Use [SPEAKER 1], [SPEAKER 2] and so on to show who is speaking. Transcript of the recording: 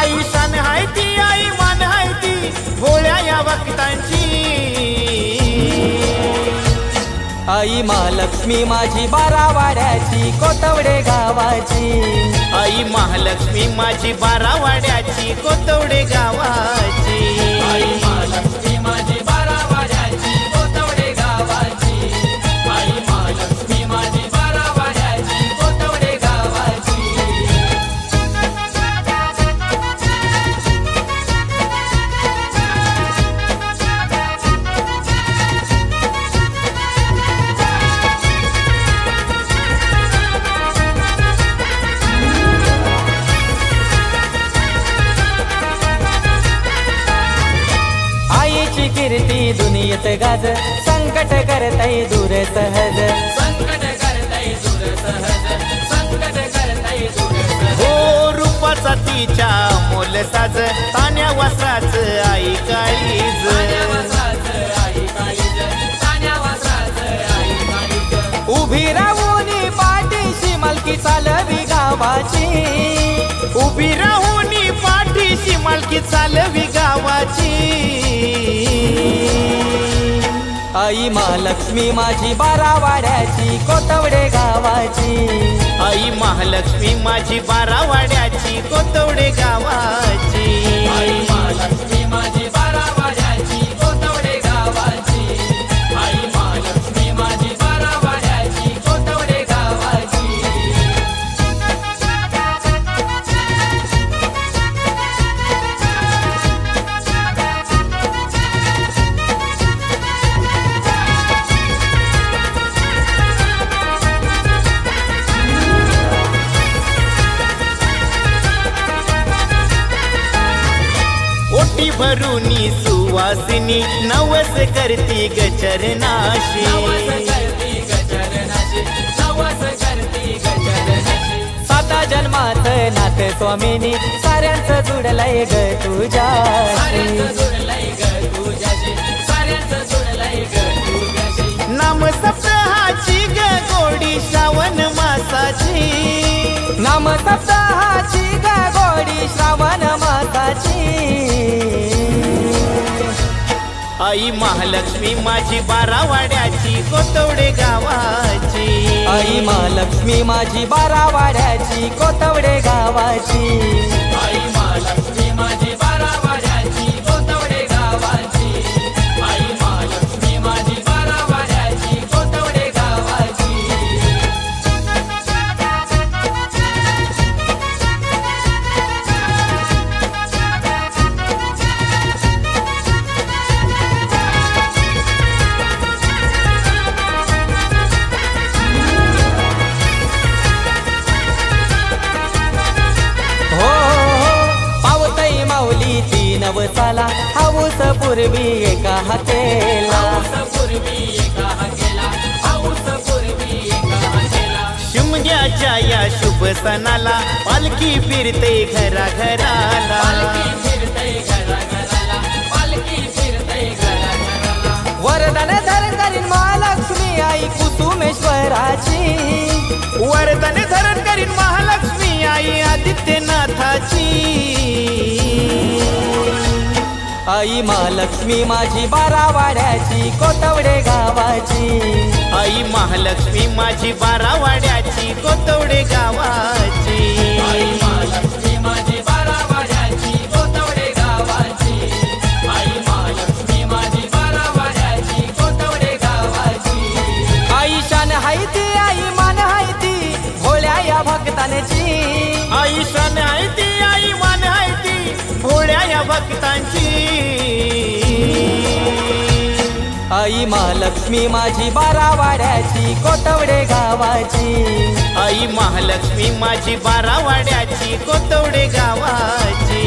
[SPEAKER 1] आई शान हाय ती, आई मान हाय ती भोळ्या या भक्तांची।
[SPEAKER 2] आई महालक्ष्मी माझी 12 वाड्याची कोतवडे गावाची।
[SPEAKER 1] आई महालक्ष्मी माझी 12 वाड्याची कोतवडे गावाची।
[SPEAKER 2] आई महालक्ष्मी माझी 12 वाड्याची कोतवडे गावाची। आई महालक्ष्मी माझी 12 वाड्याची कोतवडे गावाची। आईची कीर्ती दुनियेत गाज, संकट करतई दूर सहज। संकट करतई दूर सहज, संकट करतई दूर सहज।
[SPEAKER 1] हो रूपाचा तिच्या मोल साज, तान्या वासाच आई काळीज।
[SPEAKER 2] उभी राहूनी पाठीशी मालकी चालवी गावाची।
[SPEAKER 1] उभी राहूनी पाठीशी मालकी चालवी गावाची।
[SPEAKER 2] आई महालक्ष्मी माझी 12 वाड्याची कोतवडे गावाची।
[SPEAKER 1] आई महालक्ष्मी माझी 12 वाड्याची कोतवडे गावाची।
[SPEAKER 2] आई महालक्ष्मी माझी 12 वाड्याची कोतवडे गावाची। आई महालक्ष्मी माझी 12 वाड्याची कोतवडे गावाची।
[SPEAKER 1] ओटी भरूनी सुवासिनी नवस करती गचरनाशी।
[SPEAKER 2] साता जन्मात नाथ स्वामिनी साऱ्यांचं जुडलंय ग तुझ्याशी।
[SPEAKER 1] नाम सप्ताहाची ग गोडी श्रावण मासाची।
[SPEAKER 2] नाम सप्ताहाची ग गोडी श्रावण मासाची।
[SPEAKER 1] आई महालक्ष्मी माझी 12 वाड्याची कोतवडे गावाची।
[SPEAKER 2] आई महालक्ष्मी माझी 12 वाड्याची कोतवडे गावाची। आई महालक्ष्मी माझी 12 वाड्याची कोतवडे गावाची। आई महालक्ष्मी माझी 12 वाड्याची कोतवडे गावाची। नवसाला हाऊस पूर्वी एका हाकेला।
[SPEAKER 1] शिमग्याच्या या शुभ सणाला पालखी फिरते घराघराला।
[SPEAKER 2] वरदान धरण करीन महालक्ष्मी आई कुसुमेश्वराची।
[SPEAKER 1] वरदान धरण करीन महालक्ष्मी आई आदित्यनाथाची।
[SPEAKER 2] आई महालक्ष्मी माझी 12 वाड्याची कोतवडे गावाची।
[SPEAKER 1] आई महालक्ष्मी माझी 12 वाड्याची कोतवडे गावाची।
[SPEAKER 2] आई महालक्ष्मी माझी 12 वाड्याची कोतवडे गावाची। आई महालक्ष्मी माझी 12 वाड्याची कोतवडे गावाची। आई शान हाय ती, आई मान हाय ती भोळ्या या भक्तांची।
[SPEAKER 1] आई शान हाय ती, आई मान हाय ती भोळ्या या भक्तांची।
[SPEAKER 2] आई महालक्ष्मी माझी 12 वाड्याची कोतवडे गावाची।
[SPEAKER 1] आई महालक्ष्मी माझी 12 वाड्याची कोतवडे गावाची।